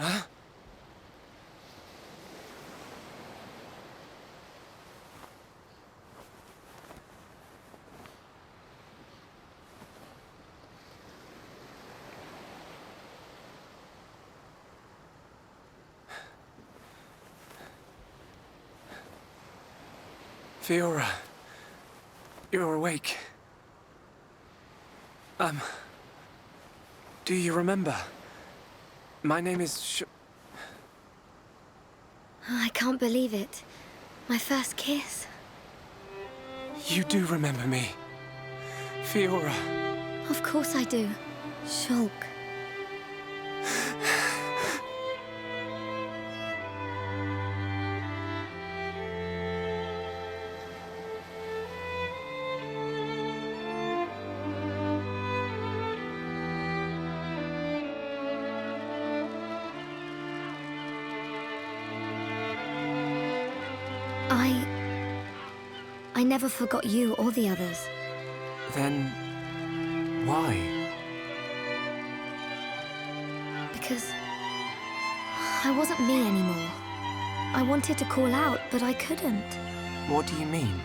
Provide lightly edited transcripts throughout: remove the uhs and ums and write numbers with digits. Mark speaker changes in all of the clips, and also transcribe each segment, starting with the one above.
Speaker 1: Huh? Fiora, you're awake. Do you remember? My name is
Speaker 2: I can't believe it. My first kiss.
Speaker 1: You do remember me. Fiora.
Speaker 2: Of course I do. Shulk. I never forgot you or the others.
Speaker 1: Then... why?
Speaker 2: Because... I wasn't me anymore. I wanted to call out, but I couldn't.
Speaker 1: What do you mean?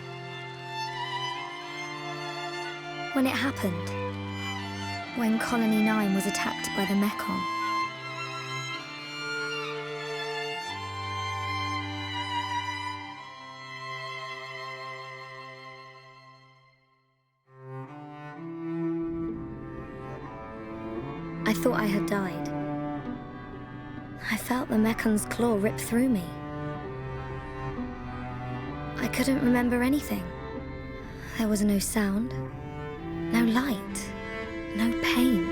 Speaker 2: When it happened. When Colony 9 was attacked by the Mechon. I thought I had died. I felt the Mecon's claw rip through me. I couldn't remember anything. There was no sound, no light, no pain.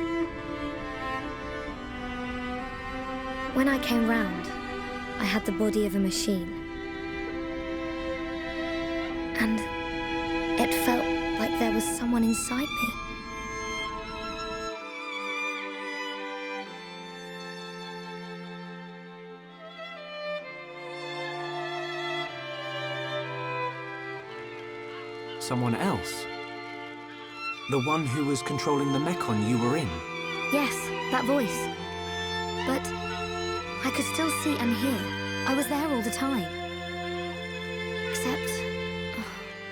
Speaker 2: When I came round, I had the body of a machine. And it felt like there was someone inside me.
Speaker 1: Someone else? The one who was controlling the Mechon you were in?
Speaker 2: Yes, that voice. But I could still see and hear. I was there all the time. Except...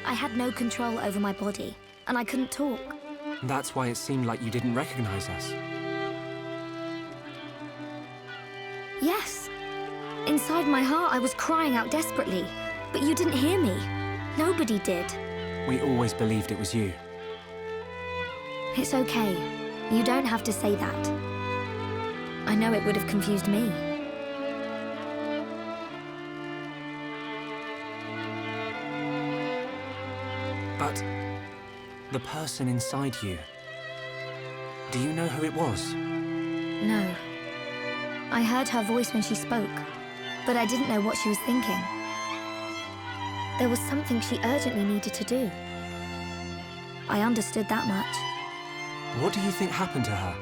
Speaker 2: I had no control over my body, and I couldn't talk.
Speaker 1: That's why it seemed like you didn't recognize us.
Speaker 2: Yes. Inside my heart, I was crying out desperately. But you didn't hear me. Nobody did.
Speaker 1: We always believed it was you.
Speaker 2: It's okay. You don't have to say that. I know it would have confused me.
Speaker 1: But the person inside you, do you know who it was?
Speaker 2: No. I heard her voice when she spoke, but I didn't know what she was thinking. There was something she urgently needed to do. I understood that much.
Speaker 1: What do you think happened to her?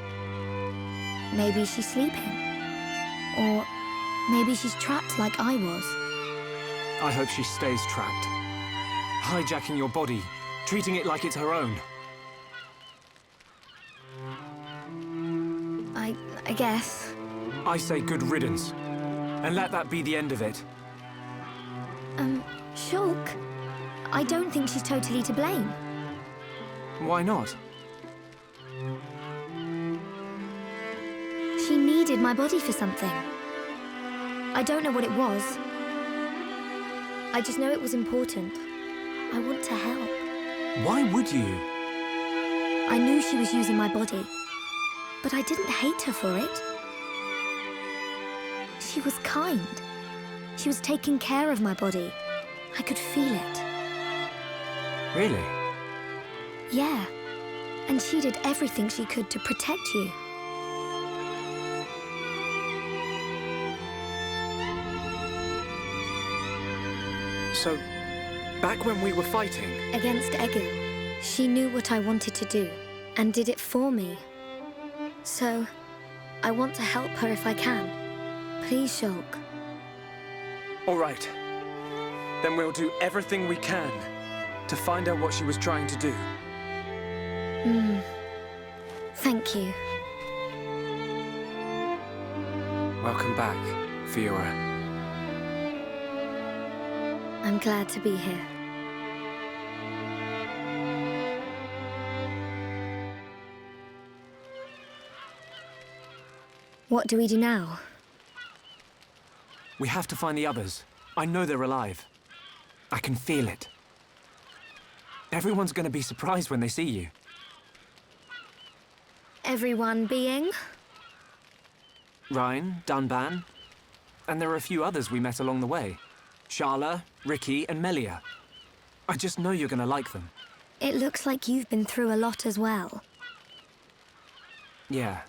Speaker 2: Maybe she's sleeping. Or maybe she's trapped like I was.
Speaker 1: I hope she stays trapped. Hijacking your body, treating it like it's her own.
Speaker 2: I guess.
Speaker 1: I say good riddance. And let that be the end of it.
Speaker 2: Shulk, I don't think she's totally to blame.
Speaker 1: Why not?
Speaker 2: She needed my body for something. I don't know what it was. I just know it was important. I want to help.
Speaker 1: Why would you?
Speaker 2: I knew she was using my body, but I didn't hate her for it. She was kind. She was taking care of my body. I could feel it.
Speaker 1: Really?
Speaker 2: Yeah. And she did everything she could to protect you.
Speaker 1: So, back when we were fighting...
Speaker 2: Against Egu, she knew what I wanted to do, and did it for me. So, I want to help her if I can. Please, Shulk.
Speaker 1: All right. Then we'll do everything we can to find out what she was trying to do.
Speaker 2: Thank you.
Speaker 1: Welcome back, Fiora.
Speaker 2: I'm glad to be here. What do we do now?
Speaker 1: We have to find the others. I know they're alive. I can feel it. Everyone's gonna be surprised when they see you.
Speaker 2: Everyone being?
Speaker 1: Ryan, Dunban, and there are a few others we met along the way. Sharla, Ricky, and Melia. I just know you're gonna like them.
Speaker 2: It looks like you've been through a lot as well.
Speaker 1: Yeah.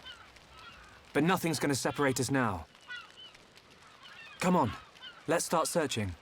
Speaker 1: But nothing's gonna separate us now. Come on, let's start searching.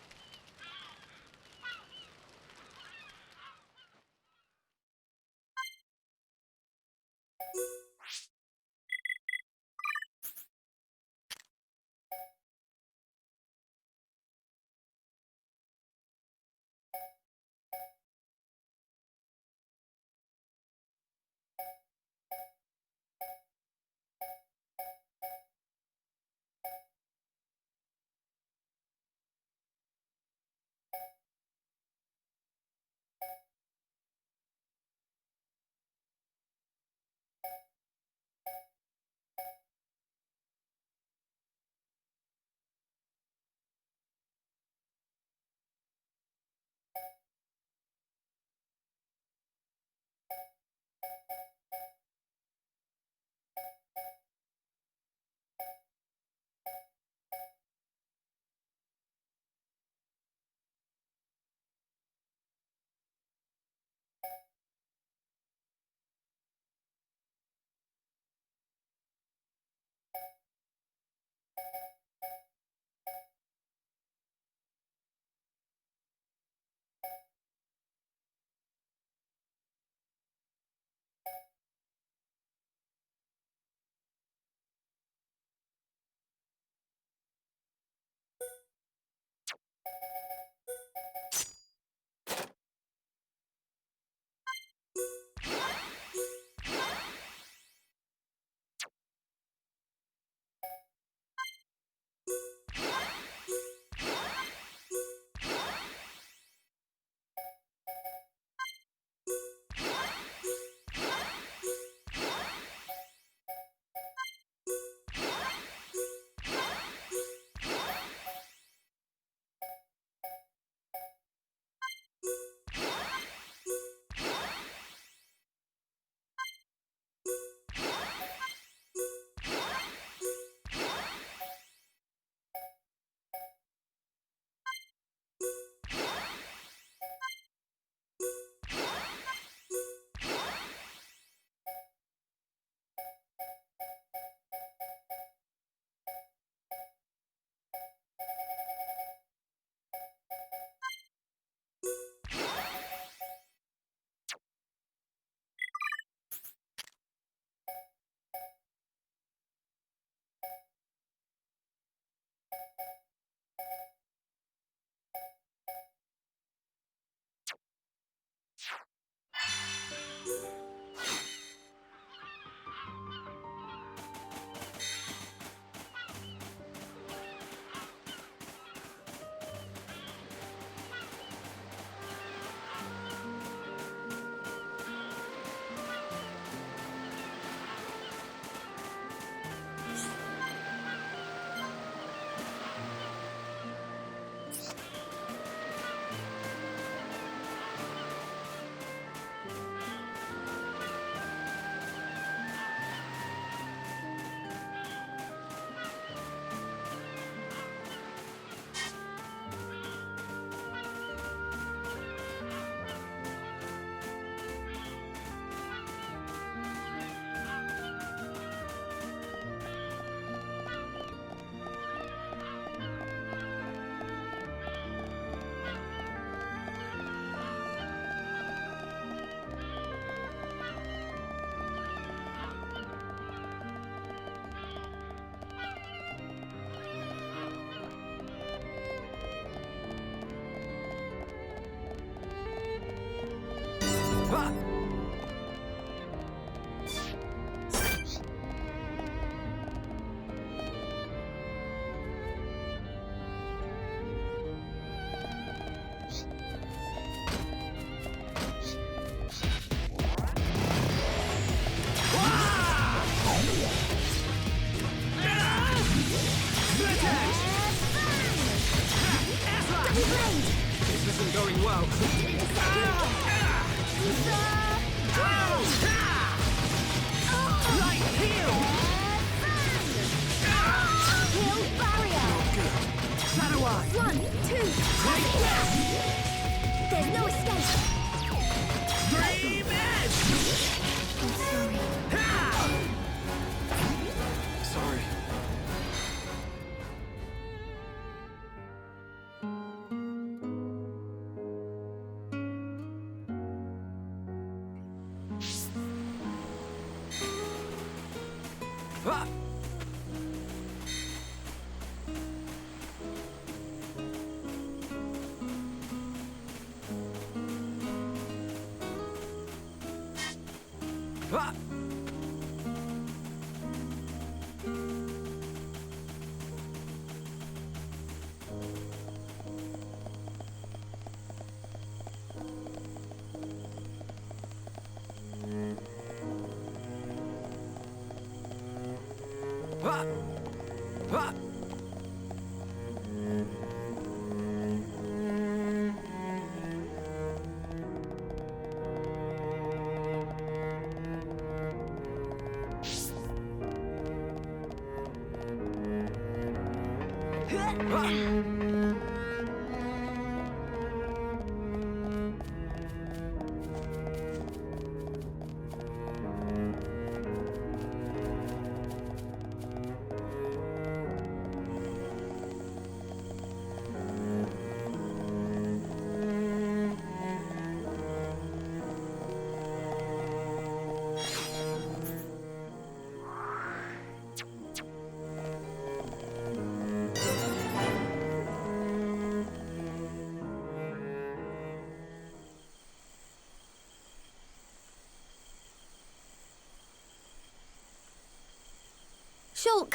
Speaker 2: There's no escape!
Speaker 3: Dream Edge!
Speaker 2: I'm sorry.
Speaker 1: Sorry. Ah! Ah! Ah! Ah!
Speaker 2: Shulk!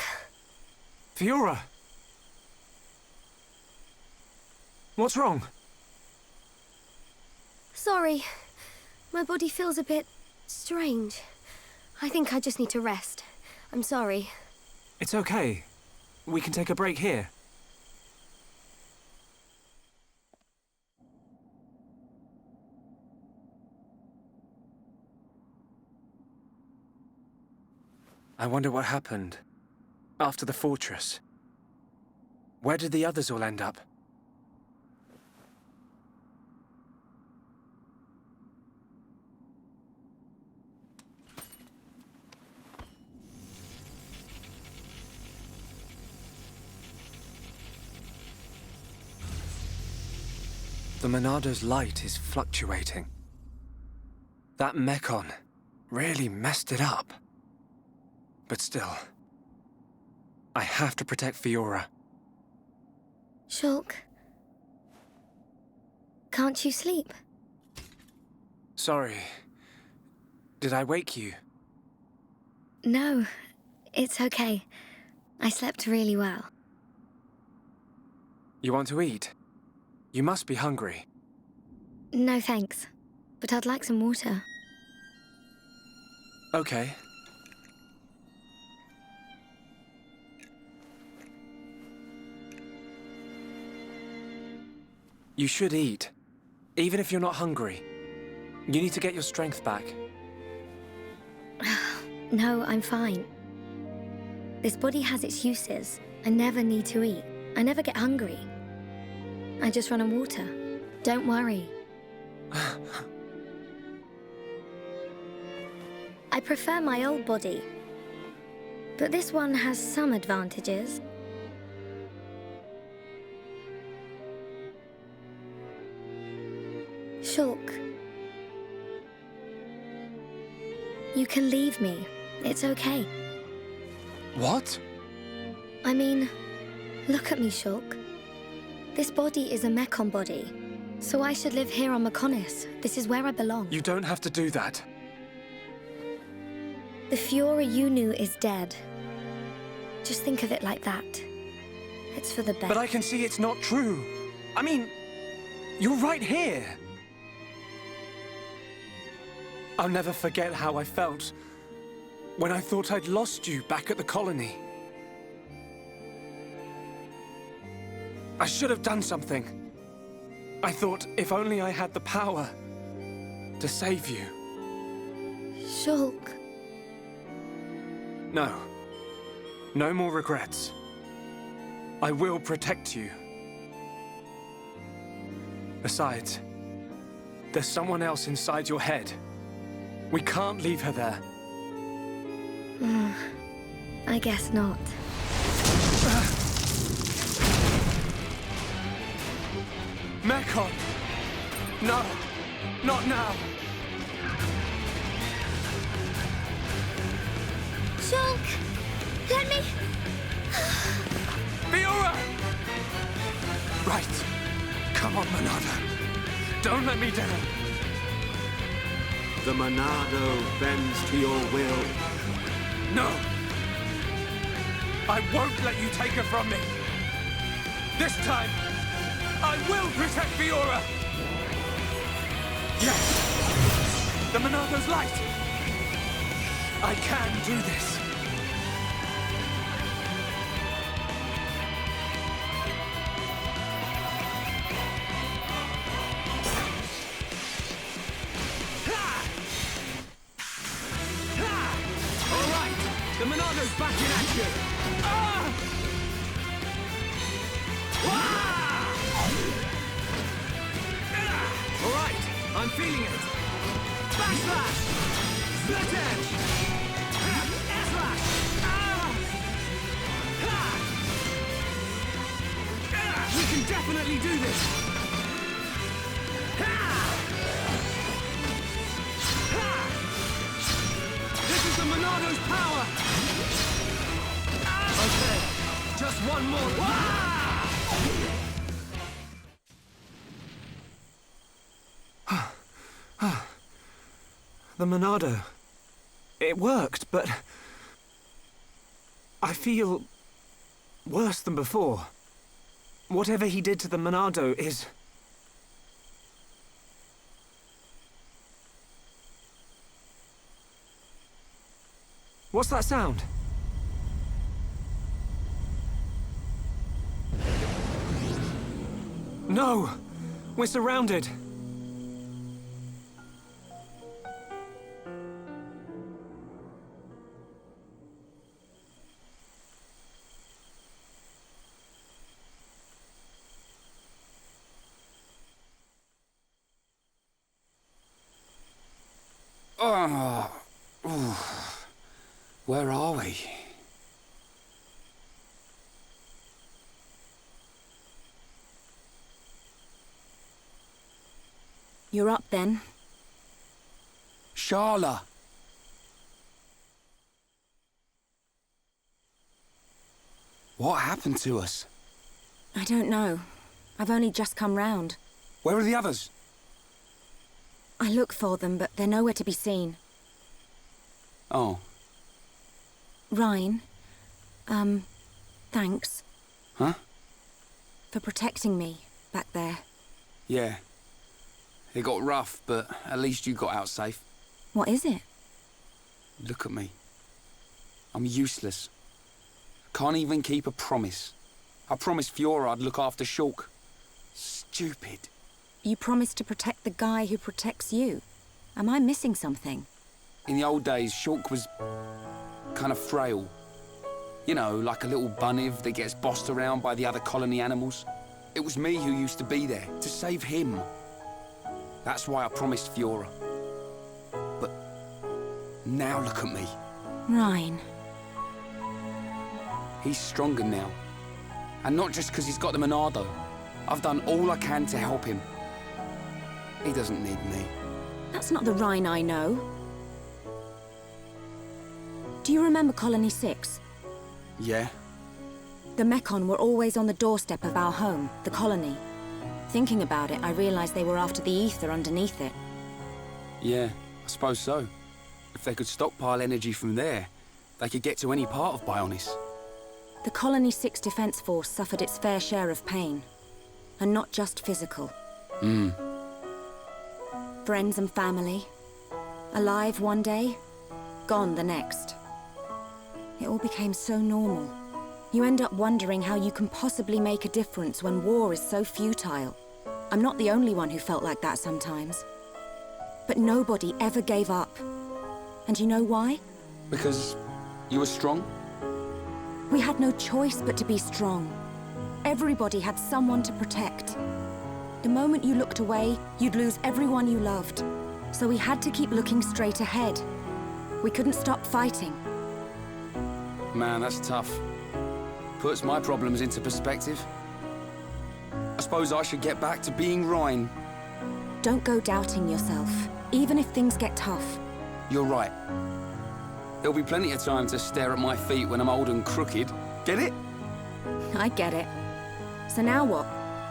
Speaker 1: Fiora! What's wrong?
Speaker 2: Sorry. My body feels a bit strange. I think I just need to rest. I'm sorry.
Speaker 1: It's okay. We can take a break here. I wonder what happened after the fortress. Where did the others all end up? The Monado's light is fluctuating. That Mekon really messed it up. But still, I have to protect Fiora.
Speaker 2: Shulk. Can't you sleep?
Speaker 1: Sorry. Did I wake you?
Speaker 2: No, it's okay. I slept really well.
Speaker 1: You want to eat? You must be hungry.
Speaker 2: No thanks, but I'd like some water.
Speaker 1: Okay. You should eat, even if you're not hungry. You need to get your strength back.
Speaker 2: No, I'm fine. This body has its uses. I never need to eat. I never get hungry. I just run on water. Don't worry. I prefer my old body. But this one has some advantages. Shulk. You can leave me. It's okay.
Speaker 1: What?
Speaker 2: I mean, look at me, Shulk. This body is a Mekon body, so I should live here on Mekonis. This is where I belong.
Speaker 1: You don't have to do that.
Speaker 2: The Fiora you knew is dead. Just think of it like that. It's for the best.
Speaker 1: But I can see it's not true. I mean, you're right here. I'll never forget how I felt when I thought I'd lost you back at the colony. I should have done something. I thought if only I had the power to save you.
Speaker 2: Shulk.
Speaker 1: No. No more regrets. I will protect you. Besides, There's someone else inside your head. We can't leave her there.
Speaker 2: I guess not.
Speaker 1: Mekon! No! Not now!
Speaker 2: Shulk! Let me...
Speaker 1: Fiora! Right. Come on, Monado. Don't let me down.
Speaker 4: The Monado bends to your will.
Speaker 1: No! I won't let you take her from me! This time, I will protect Fiora! Yes! The Monado's light! I can do this! All right! The Monado's back in action! Ah! All right, I'm feeling it. Backslash! Split edge! Air slash! We can definitely do this! This is the Monado's power! Okay, just one more. The Monado. It worked, but... I feel... worse than before. Whatever he did to the Monado is... What's that sound? No! We're surrounded!
Speaker 5: Where are we?
Speaker 2: You're up then.
Speaker 5: Sharla! What happened to us?
Speaker 6: I don't know. I've only just come round.
Speaker 5: Where are the others?
Speaker 6: I look for them, but they're nowhere to be seen.
Speaker 5: Oh.
Speaker 6: Ryan, thanks.
Speaker 5: Huh?
Speaker 6: For protecting me back there.
Speaker 5: Yeah. It got rough, but at least you got out safe.
Speaker 6: What is it?
Speaker 5: Look at me. I'm useless. Can't even keep a promise. I promised Fiora I'd look after Shulk. Stupid.
Speaker 6: You promised to protect the guy who protects you. Am I missing something?
Speaker 5: In the old days, Shulk was kind of frail. You know, like a little bunniv that gets bossed around by the other colony animals. It was me who used to be there, to save him. That's why I promised Fiora. But now look at me.
Speaker 6: Ryan.
Speaker 5: He's stronger now. And not just because he's got the Monado. I've done all I can to help him. He doesn't need me.
Speaker 6: That's not the Ryan I know. Do you remember Colony 6?
Speaker 5: Yeah?
Speaker 6: The Mekon were always on the doorstep of our home, the colony. Thinking about it, I realized they were after the ether underneath it.
Speaker 5: Yeah, I suppose so. If they could stockpile energy from there, they could get to any part of Bionis.
Speaker 6: The Colony 6 Defense Force suffered its fair share of pain. And not just physical. Friends and family. Alive one day, gone the next. It all became so normal. You end up wondering how you can possibly make a difference when war is so futile. I'm not the only one who felt like that sometimes. But nobody ever gave up. And you know why?
Speaker 5: Because you were strong?
Speaker 6: We had no choice but to be strong. Everybody had someone to protect. The moment you looked away, you'd lose everyone you loved. So we had to keep looking straight ahead. We couldn't stop fighting.
Speaker 5: Man, that's tough. Puts my problems into perspective. I suppose I should get back to being Ryan.
Speaker 6: Don't go doubting yourself, even if things get tough.
Speaker 5: You're right. There'll be plenty of time to stare at my feet when I'm old and crooked. Get it?
Speaker 6: I get it. So now what?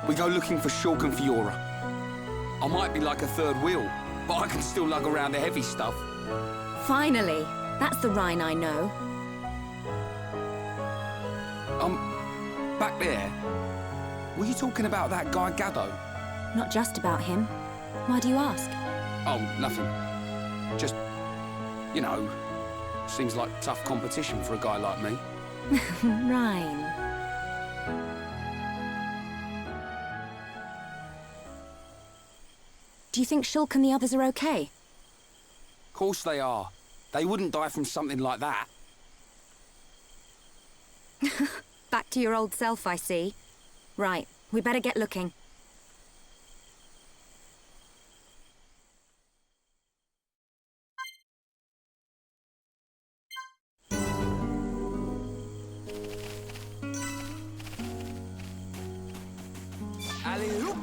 Speaker 5: We go looking for Shulk and Fiora. I might be like a third wheel, but I can still lug around the heavy stuff.
Speaker 6: Finally! That's the Rhine I know.
Speaker 5: Back there. Were you talking about that guy Gaddo?
Speaker 6: Not just about him. Why do you ask?
Speaker 5: Oh, nothing. Just, you know, seems like tough competition for a guy like me.
Speaker 6: Rhine. Do you think Shulk and the others are okay?
Speaker 5: Course they are. They wouldn't die from something like that.
Speaker 6: Back to your old self, I see. Right, we better get looking.
Speaker 5: Alley-oop!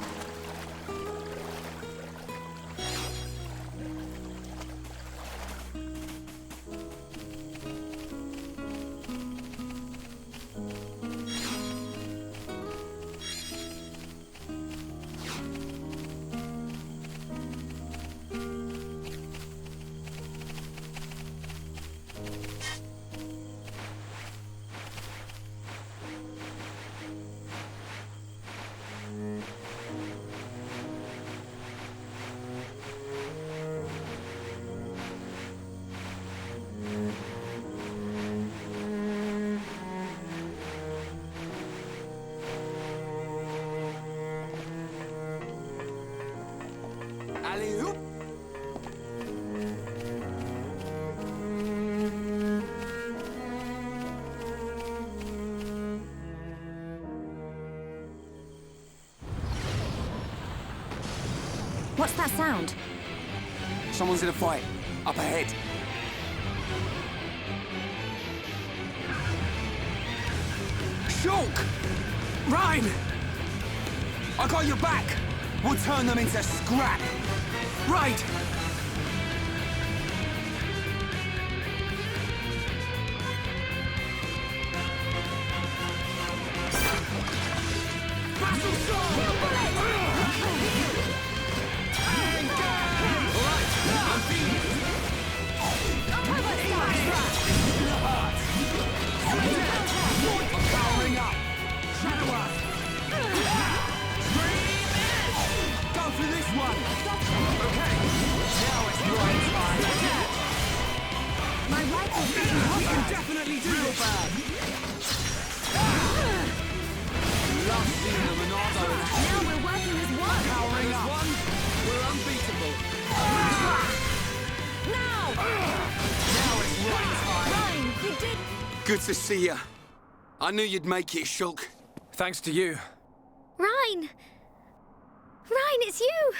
Speaker 5: Alley-oop!
Speaker 6: What's that sound?
Speaker 5: Someone's in a fight. Up ahead. Shulk!
Speaker 1: Rhine!
Speaker 5: I got your back! We'll turn them into scrap!
Speaker 1: Right!
Speaker 5: Powering up! Go for this one! Okay, now it's right time!
Speaker 6: My rifle's
Speaker 5: We can definitely do this! Love seeing the Monardo in action.
Speaker 6: Now we're working as one!
Speaker 5: Powering up! We're unbeatable!
Speaker 6: Now!
Speaker 5: Now it's right time!
Speaker 6: Rhine, you did...
Speaker 5: Good to see you. I knew you'd make it, Shulk.
Speaker 1: Thanks to you.
Speaker 2: Rhine! Rhine, it's you!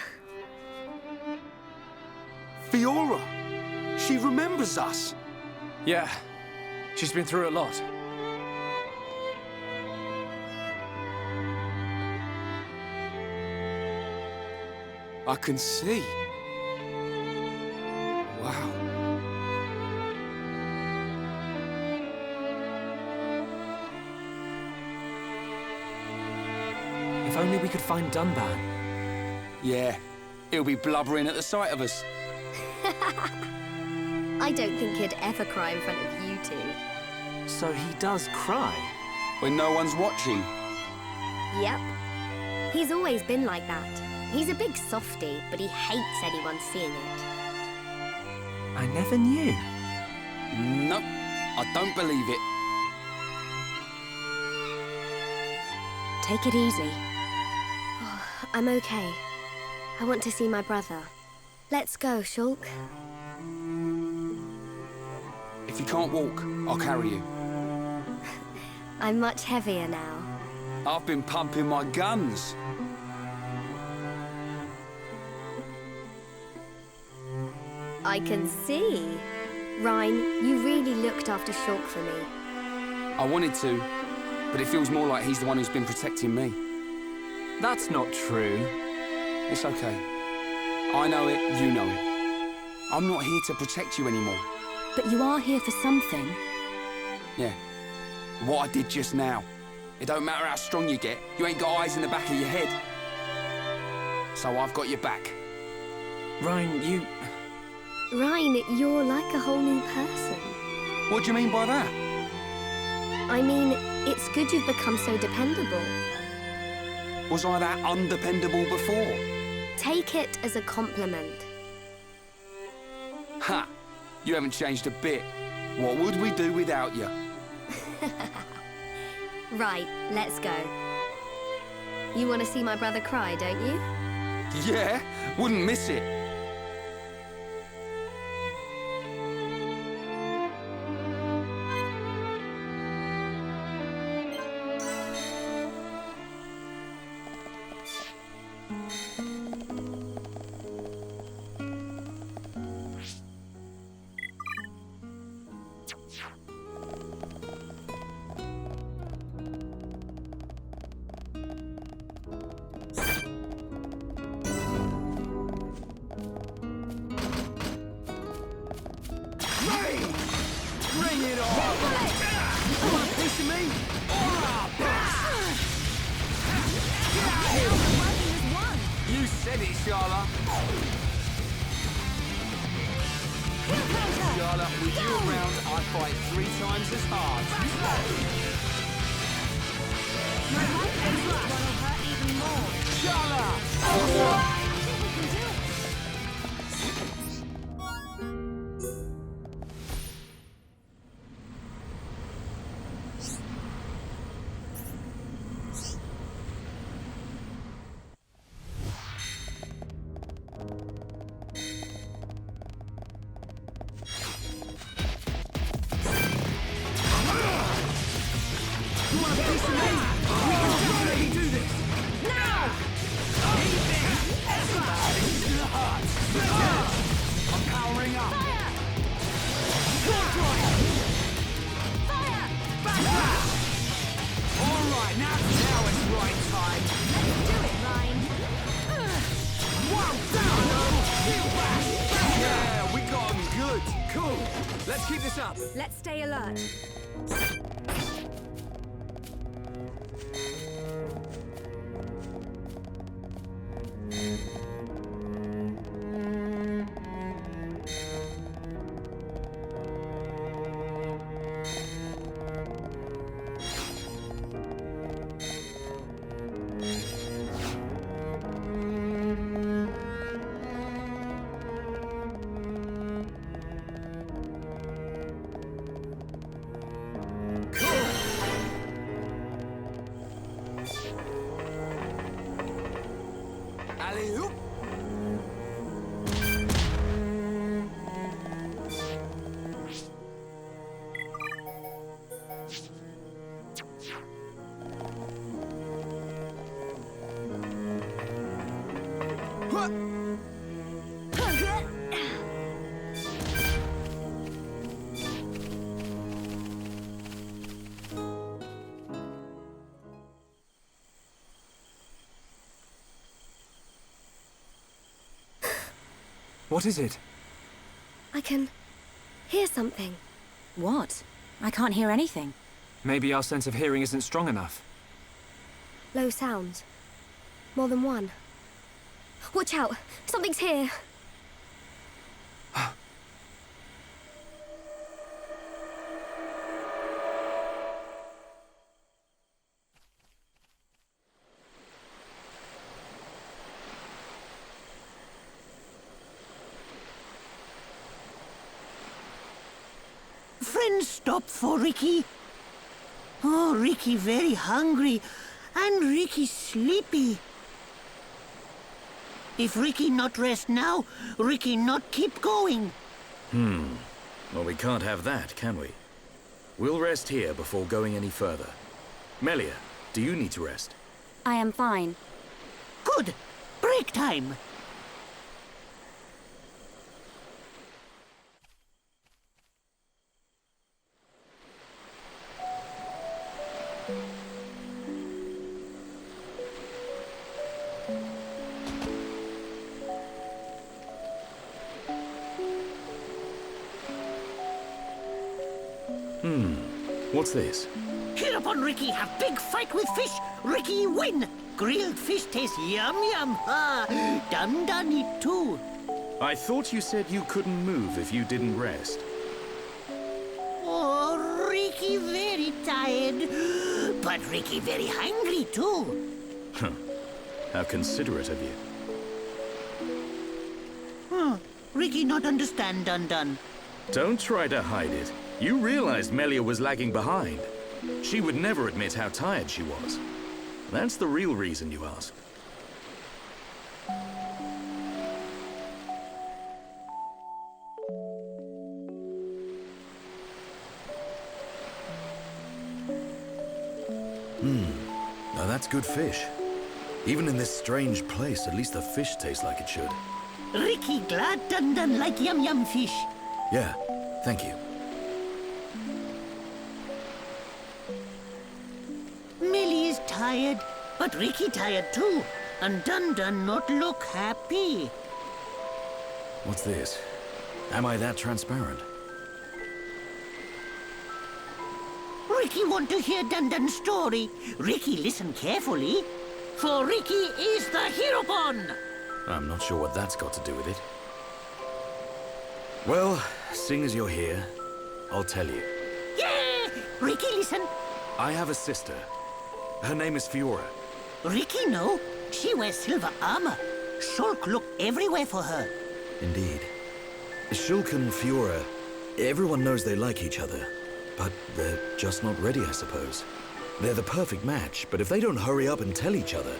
Speaker 5: Fiora! She remembers us!
Speaker 1: Yeah, she's been through a lot.
Speaker 5: I can see. Wow.
Speaker 1: If only we could find Dunban.
Speaker 5: Yeah, he'll be blubbering at the sight of us.
Speaker 2: I don't think he'd ever cry in front of you two.
Speaker 1: So he does cry.
Speaker 5: When no one's watching.
Speaker 2: Yep. He's always been like that. He's a big softie, but he hates anyone seeing it.
Speaker 1: I never knew.
Speaker 5: Nope, I don't believe it.
Speaker 6: Take it easy.
Speaker 2: I'm okay. I want to see my brother. Let's go, Shulk.
Speaker 5: If you can't walk, I'll carry you.
Speaker 2: I'm much heavier now.
Speaker 5: I've been pumping my guns.
Speaker 2: I can see. Ryan, you really looked after Shulk for me.
Speaker 5: I wanted to, but it feels more like he's the one who's been protecting me.
Speaker 1: That's not true.
Speaker 5: It's okay. I know it, you know it. I'm not here to protect you anymore.
Speaker 6: But you are here for something.
Speaker 5: Yeah. What I did just now. It don't matter how strong you get, you ain't got eyes in the back of your head. So I've got your back.
Speaker 1: Ryan,
Speaker 2: Ryan, you're like a whole new person.
Speaker 5: What do you mean by that?
Speaker 2: I mean, it's good you've become so dependable.
Speaker 5: Was I that undependable before?
Speaker 2: Take it as a compliment.
Speaker 5: Ha! You haven't changed a bit. What would we do without you?
Speaker 2: Right, let's go. You want to see my brother cry, don't you?
Speaker 5: Yeah, wouldn't miss it.
Speaker 3: Bring it on! You want a piece of me?
Speaker 5: You said it, Charlotte. Charlotte, with you around, I fight 3 times as hard. Charlotte!
Speaker 1: Let's keep this up.
Speaker 6: Let's stay alert.
Speaker 5: Alley-oop.
Speaker 1: What is it?
Speaker 2: I can hear something.
Speaker 6: What? I can't hear anything.
Speaker 1: Maybe our sense of hearing isn't strong enough.
Speaker 2: Low sounds. More than one. Watch out! Something's here!
Speaker 7: Friends stop for Ricky. Oh, Ricky very hungry, and Ricky sleepy. If Ricky not rest now, Ricky not keep going.
Speaker 3: Well, we can't have that, can we? We'll rest here before going any further. Melia, do you need to rest?
Speaker 6: I am fine.
Speaker 7: Good. Break time.
Speaker 3: What's this?
Speaker 7: Hereupon Ricky have big fight with fish. Ricky win. Grilled fish taste yum yum. Ha! Dun eat too.
Speaker 3: I thought you said you couldn't move if you didn't rest.
Speaker 7: Oh, Ricky very tired. But Ricky very hungry too.
Speaker 3: How considerate of you.
Speaker 7: Ricky not understand Dun.
Speaker 3: Don't try to hide it. You realized Melia was lagging behind. She would never admit how tired she was. That's the real reason you ask. Now that's good fish. Even in this strange place, at least the fish tastes like it should.
Speaker 7: Ricky glad Dun like yum yum fish.
Speaker 3: Yeah, thank you.
Speaker 7: Millie is tired, but Ricky tired too. And Dun not look happy.
Speaker 3: What's this? Am I that transparent?
Speaker 7: Ricky want to hear Dun story. Ricky listen carefully. For Ricky is the Heropon.
Speaker 3: I'm not sure what that's got to do with it. Well, seeing as you're here, I'll tell you.
Speaker 7: Yeah! Ricky listen.
Speaker 3: I have a sister. Her name is Fiora.
Speaker 7: Ricky know. She wears silver armor. Shulk look everywhere for her.
Speaker 3: Indeed. Shulk and Fiora, everyone knows they like each other. But they're just not ready, I suppose. They're the perfect match, but if they don't hurry up and tell each other...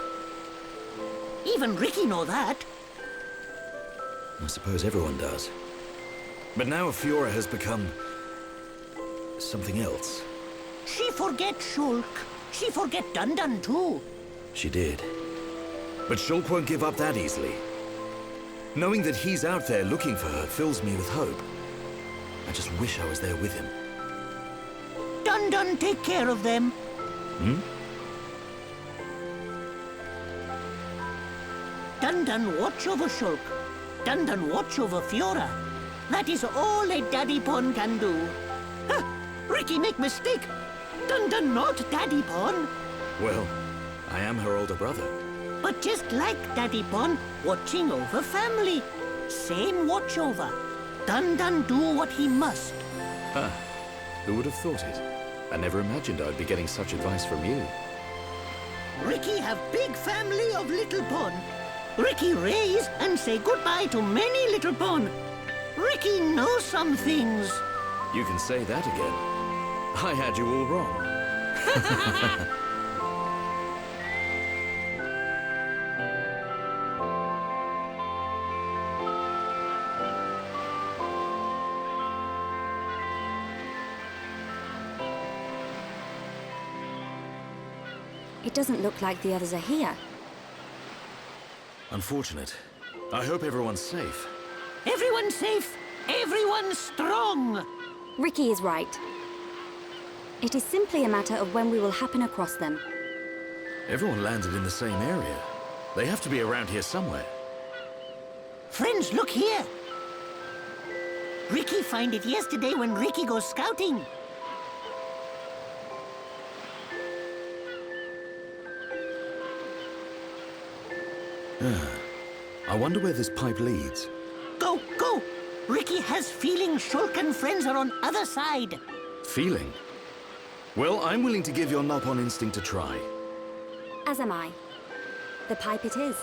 Speaker 7: Even Ricky know that.
Speaker 3: I suppose everyone does. But now Fiora has become... something else.
Speaker 7: She forget Shulk. She forget Dun too.
Speaker 3: She did. But Shulk won't give up that easily. Knowing that he's out there looking for her fills me with hope. I just wish I was there with him.
Speaker 7: Dun take care of them. Dun watch over Shulk. Dun watch over Fiora. That is all a Daddy Pon can do. Huh, Ricky make mistake. Dun not Daddy Pon.
Speaker 3: Well, I am her older brother.
Speaker 7: But just like Daddy Pon, watching over family. Same watch over. Dun do what he must.
Speaker 3: Who would have thought it? I never imagined I'd be getting such advice from you.
Speaker 7: Ricky have big family of little Pon. Ricky raise and say goodbye to many little Pon. Ricky knows some things.
Speaker 3: You can say that again. I had you all wrong.
Speaker 6: It doesn't look like the others are here.
Speaker 3: Unfortunate. I hope everyone's safe.
Speaker 7: Everyone's safe. Everyone's strong.
Speaker 6: Ricky is right. It is simply a matter of when we will happen across them.
Speaker 3: Everyone landed in the same area. They have to be around here somewhere.
Speaker 7: Friends, look here. Ricky find it yesterday when Ricky goes scouting.
Speaker 3: I wonder where this pipe leads.
Speaker 7: Go! Ricky has feeling Shulk and friends are on other side.
Speaker 3: Feeling? Well, I'm willing to give your knock-on instinct a try.
Speaker 6: As am I. The pipe it is.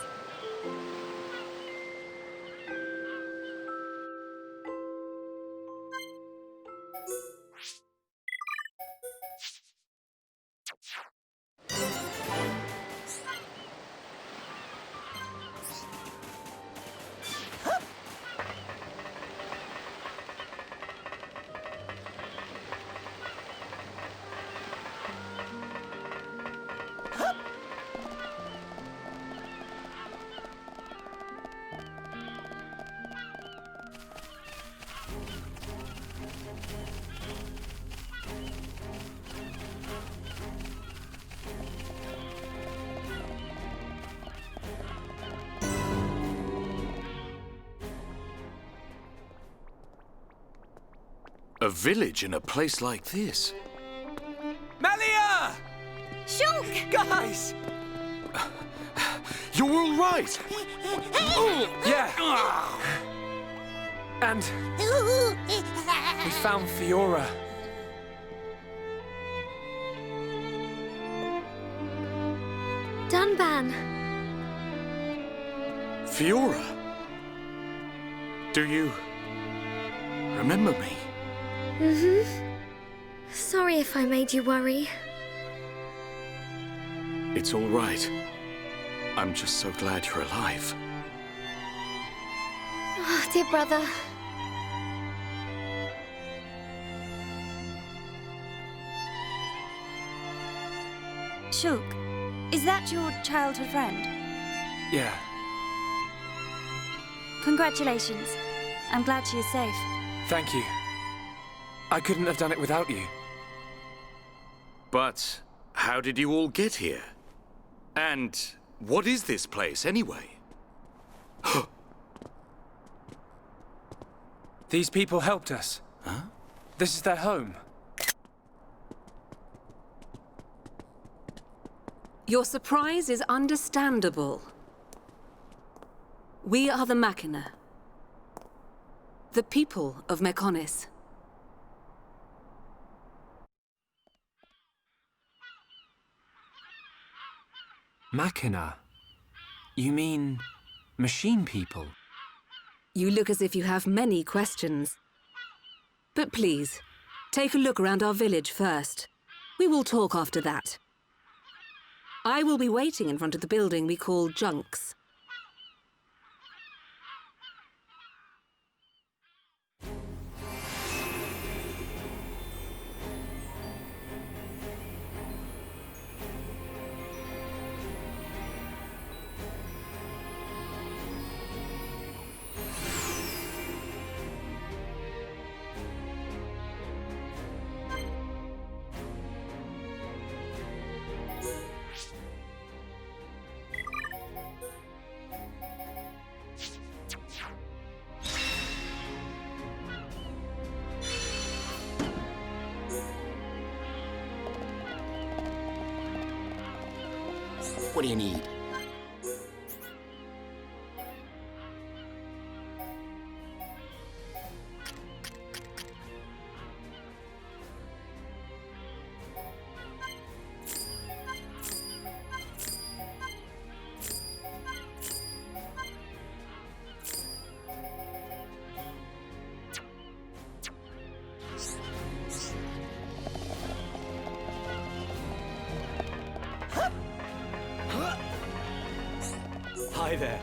Speaker 3: A village in a place like this?
Speaker 5: Melia!
Speaker 2: Shulk!
Speaker 5: Guys!
Speaker 3: You're all right!
Speaker 1: Yeah. And we found Fiora.
Speaker 2: Dunban!
Speaker 3: Fiora? Do you remember me?
Speaker 2: Sorry if I made you worry.
Speaker 3: It's all right. I'm just so glad you're alive.
Speaker 2: Oh, dear brother.
Speaker 6: Shulk, is that your childhood friend?
Speaker 1: Yeah.
Speaker 6: Congratulations. I'm glad she is safe.
Speaker 1: Thank you. I couldn't have done it without you.
Speaker 3: But how did you all get here? And what is this place, anyway?
Speaker 1: These people helped us.
Speaker 3: Huh?
Speaker 1: This is their home.
Speaker 8: Your surprise is understandable. We are the Machina. The people of Mechonis.
Speaker 1: Machina? You mean machine people?
Speaker 8: You look as if you have many questions. But please, take a look around our village first. We will talk after that. I will be waiting in front of the building we call Junks.
Speaker 5: What do you need?
Speaker 1: Hi there.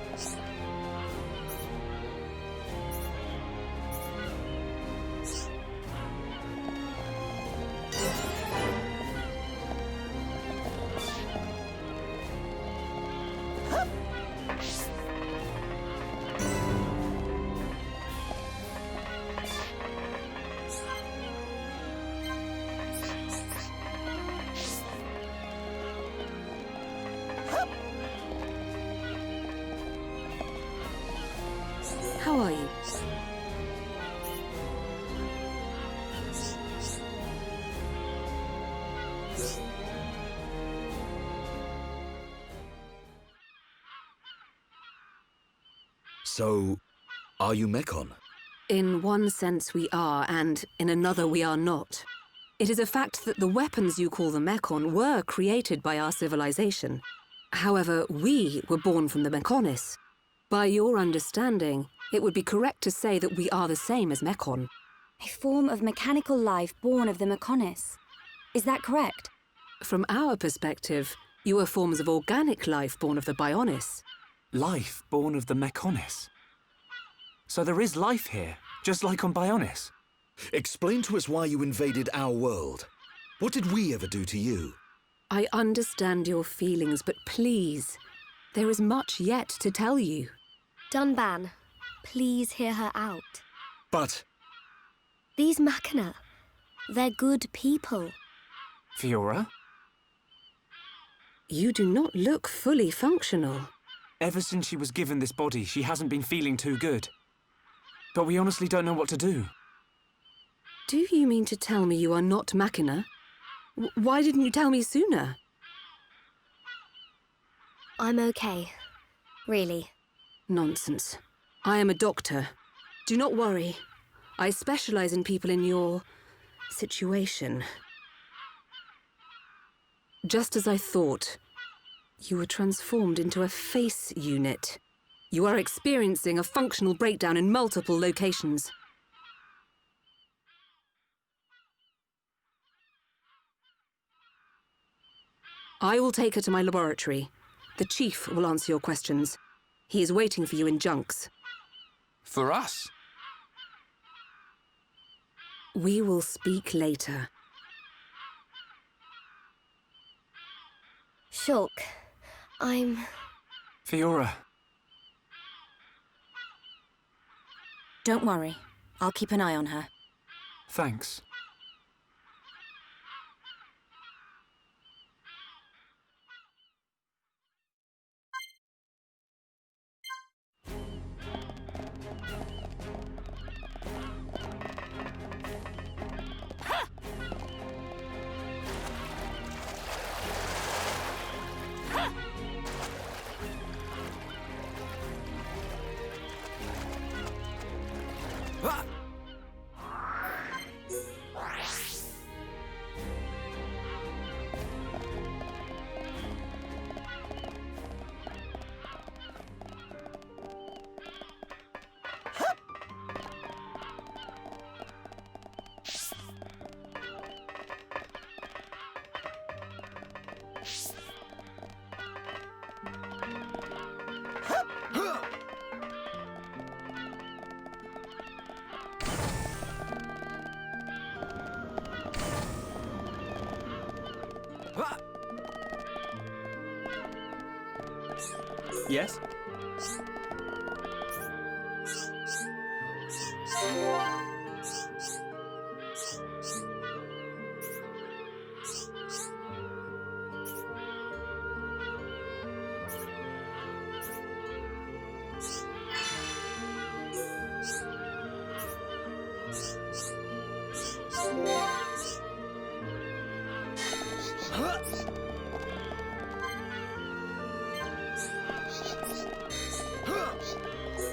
Speaker 8: How are you?
Speaker 3: So, are you Mechon?
Speaker 8: In one sense we are, and in another we are not. It is a fact that the weapons you call the Mechon were created by our civilization. However, we were born from the Mechonis. By your understanding, it would be correct to say that we are the same as Mechon.
Speaker 6: A form of mechanical life born of the Mechonis. Is that correct?
Speaker 8: From our perspective, you are forms of organic life born of the Bionis.
Speaker 1: Life born of the Mechonis. So there is life here, just like on Bionis.
Speaker 3: Explain to us why you invaded our world. What did we ever do to you?
Speaker 8: I understand your feelings, but please, there is much yet to tell you.
Speaker 2: Dunban, please hear her out.
Speaker 3: But
Speaker 2: These Machina, they're good people.
Speaker 1: Fiora?
Speaker 8: You do not look fully functional.
Speaker 1: Ever since she was given this body, she hasn't been feeling too good. But we honestly don't know what to do.
Speaker 8: Do you mean to tell me you are not Machina? Why didn't you tell me sooner?
Speaker 2: I'm okay. Really.
Speaker 8: Nonsense. I am a doctor. Do not worry. I specialize in people in your situation. Just as I thought, you were transformed into a face unit. You are experiencing a functional breakdown in multiple locations. I will take her to my laboratory. The Chief will answer your questions. He is waiting for you in Junks.
Speaker 5: For us?
Speaker 8: We will speak later.
Speaker 2: Shulk, I'm...
Speaker 1: Fiora.
Speaker 6: Don't worry. I'll keep an eye on her.
Speaker 1: Thanks. Yes?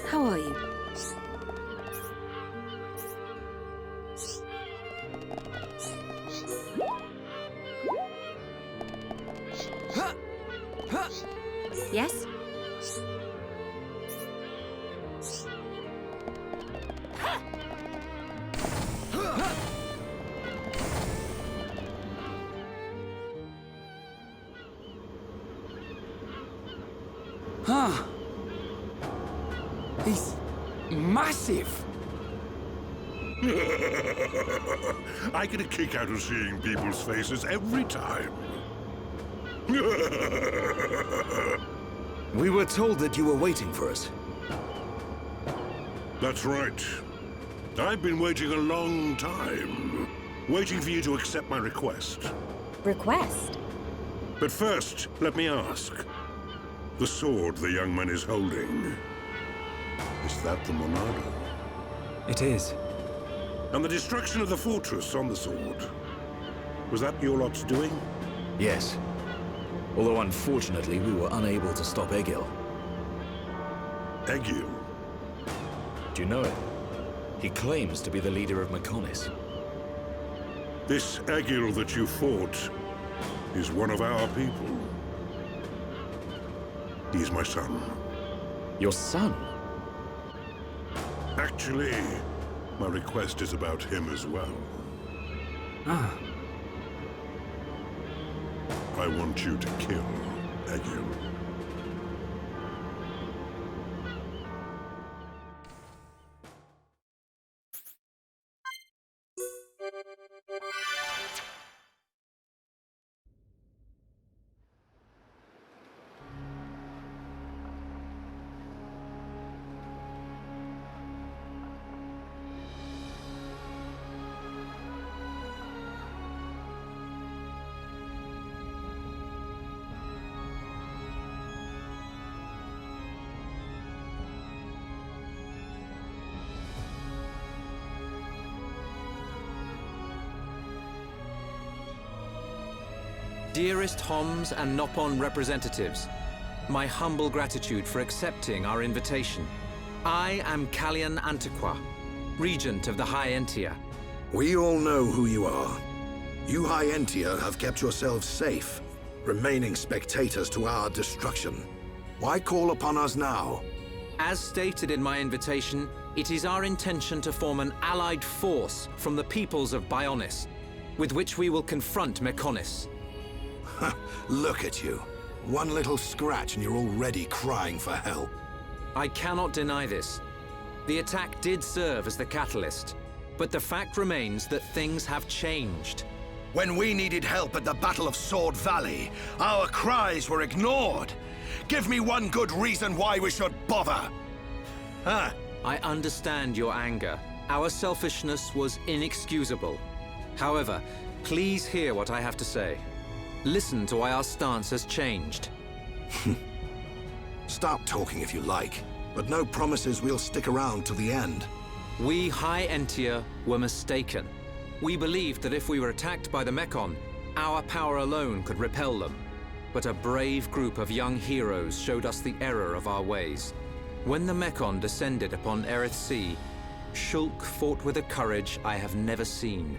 Speaker 8: How are you?
Speaker 6: Yes?
Speaker 5: Huh. He's massive.
Speaker 9: I get a kick out of seeing people's faces every time.
Speaker 3: We were told that you were waiting for us.
Speaker 9: That's right. I've been waiting a long time. Waiting for you to accept my request.
Speaker 6: Request?
Speaker 9: But first, let me ask. The sword the young man is holding. Is that the Monado?
Speaker 1: It is.
Speaker 9: And the destruction of the fortress on the sword. Was that your lot's doing?
Speaker 3: Yes. Although unfortunately we were unable to stop Egil.
Speaker 9: Egil?
Speaker 3: Do you know it? He claims to be the leader of Mechonis.
Speaker 9: This Egil that you fought is one of our people. He's my son.
Speaker 3: Your son?
Speaker 9: Actually, my request is about him as well.
Speaker 1: Ah.
Speaker 9: I want you to kill Egil.
Speaker 1: Dearest Homs and Nopon representatives, my humble gratitude for accepting our invitation. I am Callian Antiqua, Regent of the High Entia.
Speaker 3: We all know who you are. You High Entia have kept yourselves safe, remaining spectators to our destruction. Why call upon us now?
Speaker 1: As stated in my invitation, it is our intention to form an allied force from the peoples of Bionis, with which we will confront Mechonis.
Speaker 3: Look at you. One little scratch and you're already crying for help.
Speaker 1: I cannot deny this. The attack did serve as the catalyst, but the fact remains that things have changed.
Speaker 3: When we needed help at the Battle of Sword Valley, our cries were ignored. Give me one good reason why we should bother.
Speaker 1: I understand your anger. Our selfishness was inexcusable. However, please hear what I have to say. Listen to why our stance has changed.
Speaker 3: Stop talking if you like, but no promises we'll stick around till the end.
Speaker 1: We High Entia were mistaken. We believed that if we were attacked by the Mechon, our power alone could repel them. But a brave group of young heroes showed us the error of our ways. When the Mechon descended upon Erith Sea, Shulk fought with a courage I have never seen.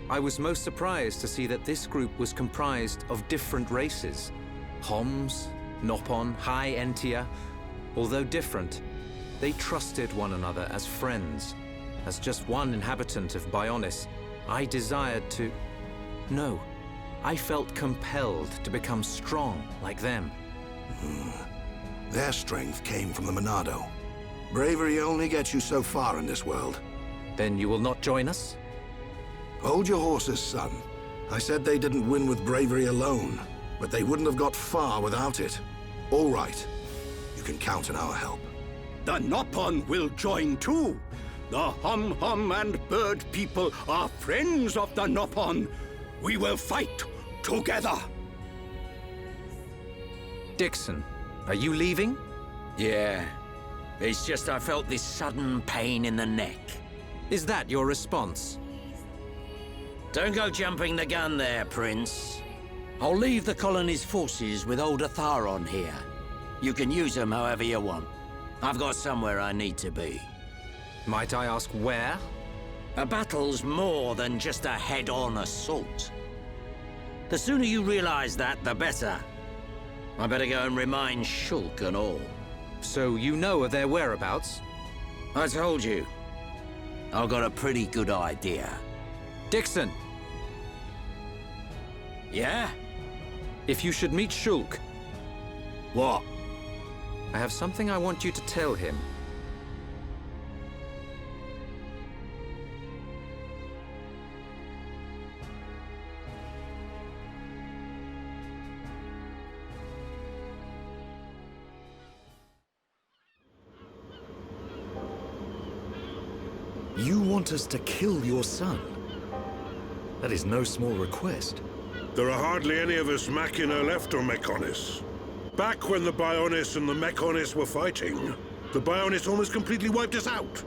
Speaker 1: I was most surprised to see that this group was comprised of different races. Homs, Nopon, High Entia. Although different, they trusted one another as friends. As just one inhabitant of Bionis, I desired to... No, I felt compelled to become strong like them.
Speaker 3: Their strength came from the Monado. Bravery only gets you so far in this world.
Speaker 1: Then you will not join us?
Speaker 3: Hold your horses, son. I said they didn't win with bravery alone, but they wouldn't have got far without it. All right. You can count on our help.
Speaker 10: The Nopon will join too. The Hum-Hum and Bird people are friends of the Nopon. We will fight together.
Speaker 1: Dixon, are you leaving?
Speaker 11: Yeah. It's just I felt this sudden pain in the neck.
Speaker 1: Is that your response?
Speaker 11: Don't go jumping the gun there, Prince. I'll leave the colony's forces with old Atharon here. You can use them however you want. I've got somewhere I need to be.
Speaker 1: Might I ask where?
Speaker 11: A battle's more than just a head-on assault. The sooner you realize that, the better. I better go and remind Shulk and all.
Speaker 1: So you know of their whereabouts?
Speaker 11: I told you. I've got a pretty good idea.
Speaker 1: Dixon!
Speaker 11: Yeah?
Speaker 1: If you should meet Shulk...
Speaker 11: What?
Speaker 1: I have something I want you to tell him.
Speaker 3: You want us to kill your son? That is no small request.
Speaker 9: There are hardly any of us Machina left on Mechonis. Back when the Bionis and the Mechonis were fighting, the Bionis almost completely wiped us out.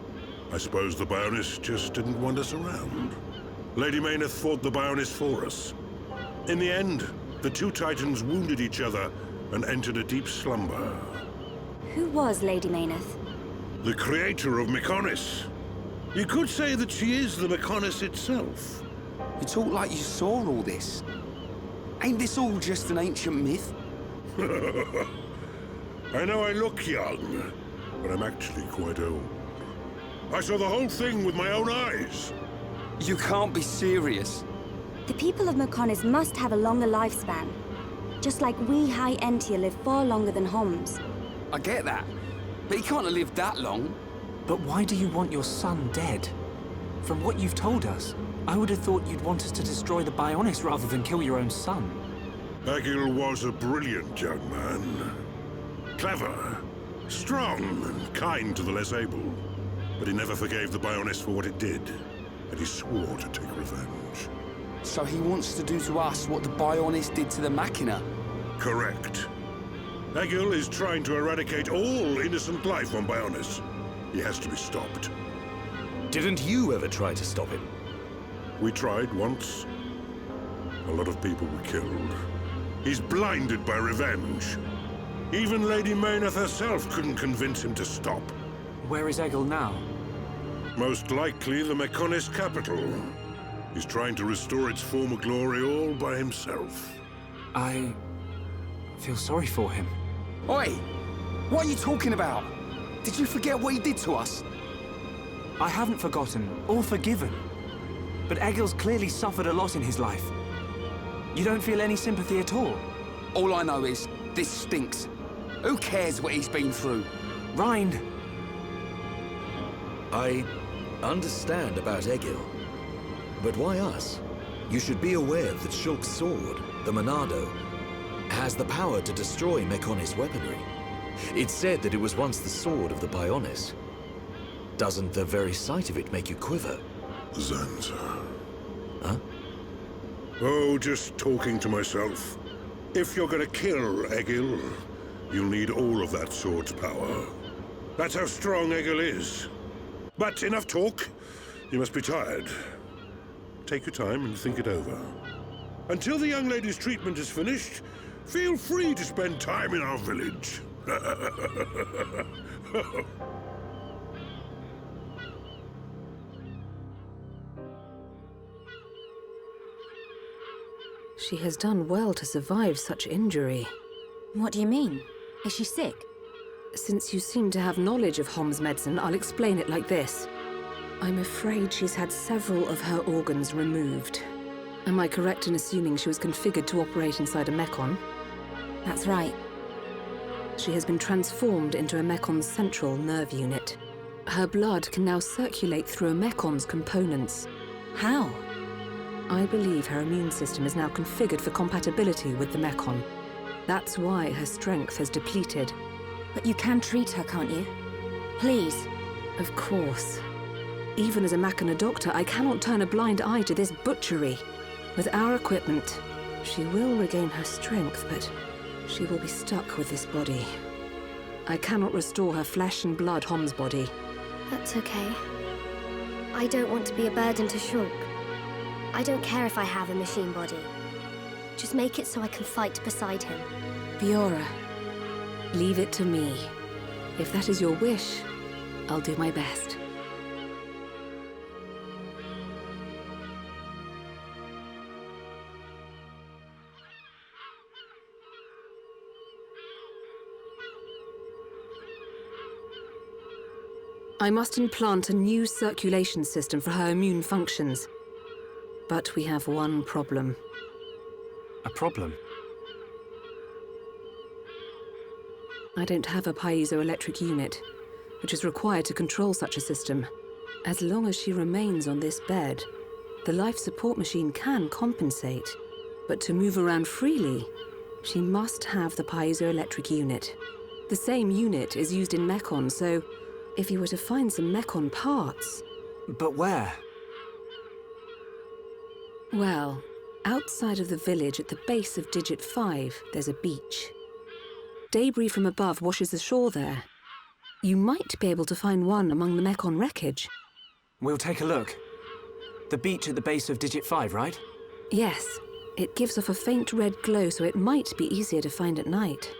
Speaker 9: I suppose the Bionis just didn't want us around. Lady Mayneth fought the Bionis for us. In the end, the two Titans wounded each other and entered a deep slumber.
Speaker 2: Who was Lady Mayneth?
Speaker 9: The creator of Mechonis. You could say that she is the Mechonis itself.
Speaker 5: You talk like you saw all this. Ain't this all just an ancient myth?
Speaker 9: I know I look young, but I'm actually quite old. I saw the whole thing with my own eyes.
Speaker 5: You can't be serious.
Speaker 2: The people of Mechonis must have a longer lifespan. Just like we High Entia live far longer than Homs.
Speaker 5: I get that, but he can't have lived that long.
Speaker 1: But why do you want your son dead? From what you've told us, I would have thought you'd want us to destroy the Bionis rather than kill your own son.
Speaker 9: Agil was a brilliant young man. Clever, strong, and kind to the less able. But he never forgave the Bionis for what it did, and he swore to take revenge.
Speaker 5: So he wants to do to us what the Bionis did to the Machina?
Speaker 9: Correct. Agil is trying to eradicate all innocent life on Bionis. He has to be stopped.
Speaker 3: Didn't you ever try to stop him?
Speaker 9: We tried once. A lot of people were killed. He's blinded by revenge. Even Lady Mayneth herself couldn't convince him to stop.
Speaker 12: Where is Egil now?
Speaker 9: Most likely the Mechonis capital. He's trying to restore its former glory all by himself.
Speaker 12: I feel sorry for him.
Speaker 5: Oi! What are you talking about? Did you forget what he did to us?
Speaker 12: I haven't forgotten, or forgiven. But Egil's clearly suffered a lot in his life. You don't feel any sympathy at all?
Speaker 5: All I know is, this stinks. Who cares what he's been through?
Speaker 12: Rind!
Speaker 3: I understand about Egil. But why us? You should be aware that Shulk's sword, the Monado, has the power to destroy Mechonis weaponry. It's said that it was once the sword of the Bionis. Doesn't the very sight of it make you quiver?
Speaker 9: Zanza.
Speaker 3: Huh?
Speaker 9: Oh, just talking to myself. If you're gonna kill Egil, you'll need all of that sword's power. That's how strong Egil is. But enough talk. You must be tired. Take your time and think it over. Until the young lady's treatment is finished, feel free to spend time in our village.
Speaker 8: She has done well to survive such injury.
Speaker 6: What do you mean? Is she sick?
Speaker 8: Since you seem to have knowledge of Hom's medicine, I'll explain it like this. I'm afraid she's had several of her organs removed. Am I correct in assuming she was configured to operate inside a Mechon?
Speaker 6: That's right.
Speaker 8: She has been transformed into a Mekon's central nerve unit. Her blood can now circulate through a Mekon's components.
Speaker 6: How?
Speaker 8: I believe her immune system is now configured for compatibility with the Mekon. That's why her strength has depleted.
Speaker 6: But you can treat her, can't you? Please.
Speaker 8: Of course. Even as a Machina doctor, I cannot turn a blind eye to this butchery. With our equipment, she will regain her strength, but she will be stuck with this body. I cannot restore her flesh and blood Hom's body.
Speaker 2: That's okay. I don't want to be a burden to Shulk. I don't care if I have a machine body. Just make it so I can fight beside him.
Speaker 8: Fiora, leave it to me. If that is your wish, I'll do my best. I must implant a new circulation system for her immune functions. But we have one problem.
Speaker 12: A problem?
Speaker 8: I don't have a piezoelectric unit, which is required to control such a system. As long as she remains on this bed, the life support machine can compensate. But to move around freely, she must have the piezoelectric unit. The same unit is used in Mechon, so if you were to find some Mechon parts...
Speaker 12: But where?
Speaker 8: Well, outside of the village at the base of Digit 5, there's a beach. Debris from above washes ashore there. You might be able to find one among the Mechon wreckage.
Speaker 12: We'll take a look. The beach at the base of Digit 5, right?
Speaker 8: Yes. It gives off a faint red glow, so it might be easier to find at night.